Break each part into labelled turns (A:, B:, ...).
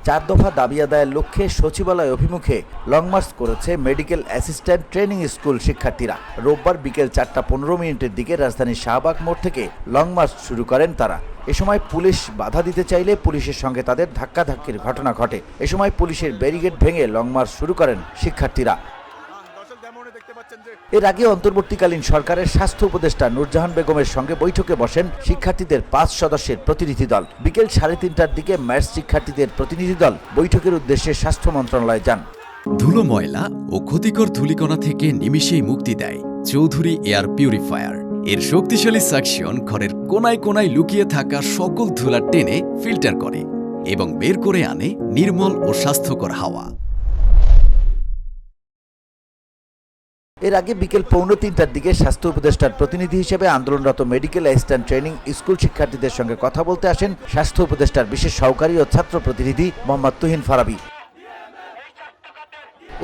A: 4 দফা দাবি আদায়ের লক্ষ্যে সচিবালয় অভিমুখে লং মার্চ করেছে মেডিকেল অ্যাসিস্ট্যান্ট ট্রেনিং স্কুল শিক্ষার্থীরা। রোববার বিকেল 4:15 দিকে রাজধানীর শাহবাগ মোড় থেকে লং মার্চ শুরু করেন তারা। এ সময় পুলিশ বাধা দিতে চাইলে পুলিশের সঙ্গে তাদের ধাক্কাধাক্কির ঘটনা ঘটে। এ সময় পুলিশের ব্যারিকেড ভেঙে লং মার্চ শুরু করেন শিক্ষার্থীরা। এর আগে অন্তর্বর্তীকালীন সরকারের স্বাস্থ্য উপদেষ্টা নূরজাহান বেগমের সঙ্গে বৈঠকে বসেন শিক্ষার্থীদের 5 সদস্যের প্রতিনিধি দল। বিকেল 3:30টার দিকে ম্যাথস শিক্ষার্থীদের প্রতিনিধি দল বৈঠকের উদ্দেশ্যে স্বাস্থ্য মন্ত্রণালয়ে যান।
B: ধুলো, ময়লা ও ক্ষতিকর ধূলিকণা থেকে নিমিষেই মুক্তি দেয় চৌধুরী এয়ার পিউরিফায়ার। এর শক্তিশালী সাকশন ঘরের কোনায় কোনায় লুকিয়ে থাকা সকল ধুলা টেনে ফিল্টার করে এবং বের করে আনে নির্মল ও স্বাস্থ্যকর হাওয়া।
A: এর আগে বিকেল 2:45টার দিকে স্বাস্থ্য উপদেষ্টার প্রতিনিধি হিসেবে আন্দোলনরত মেডিকেল অ্যাসিস্ট্যান্ট ট্রেনিং স্কুল শিক্ষার্থীদের সঙ্গে কথা বলতে আসেন স্বাস্থ্য উপদেষ্টার বিশেষ সহকারী ও ছাত্র প্রতিনিধি মোহাম্মদ তুহিন ফারাবী।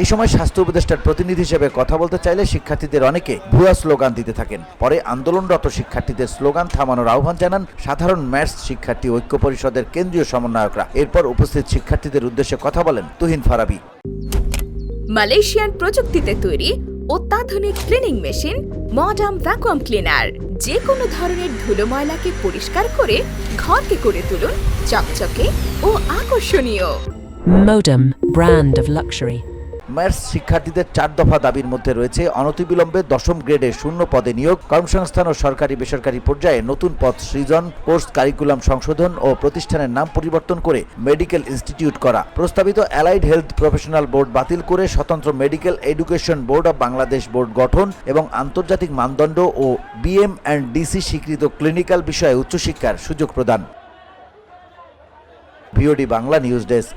A: এই সময় স্বাস্থ্য উপদেষ্টার প্রতিনিধি হিসেবে কথা বলতে চাইলে শিক্ষার্থীদের অনেকে ভুয়া স্লোগান দিতে থাকেন। পরে আন্দোলনরত শিক্ষার্থীদের স্লোগান থামানোর আহ্বান জানান সাধারণ ম্যাথস শিক্ষার্থী ঐক্য পরিষদের কেন্দ্রীয় সমন্বয়করা। এরপর উপস্থিত শিক্ষার্থীদের উদ্দেশ্যে কথা বলেন তুহিন ফারাবী।
C: মালয়েশিয়ান প্রযুক্তিতে তৈরি অত্যাধুনিক cleaning machine modern vacuum cleaner যে কোনো ধরনের ধুলো ময়লাকে পরিষ্কার করে ঘরকে করে তুলুন চকচকে ও আকর্ষণীয়।
D: Modem, brand of luxury.
A: Maths শিক্ষার্থীদের 4 দফা দাবির মধ্যে রয়েছে অনতিবিলম্বে 10ম গ্রেডে শূন্য পদে নিয়োগ, কর্মসংস্থান ও সরকারি বেসরকারি পর্যায়ে নতুন পদ সৃজন, কোর্স কারিকুলাম সংশোধন ও প্রতিষ্ঠানের নাম পরিবর্তন করে মেডিকেল ইনস্টিটিউট করা, প্রস্তাবিত অ্যালাইড হেলথ প্রফেশনাল বোর্ড বাতিল করে স্বতন্ত্র medical education board of Bangladesh board গঠন এবং আন্তর্জাতিক মানদণ্ড ও BM&DC স্বীকৃত ক্লিনিক্যাল বিষয়ে উচ্চশিক্ষার সুযোগ প্রদান। VOD Bangla news desk.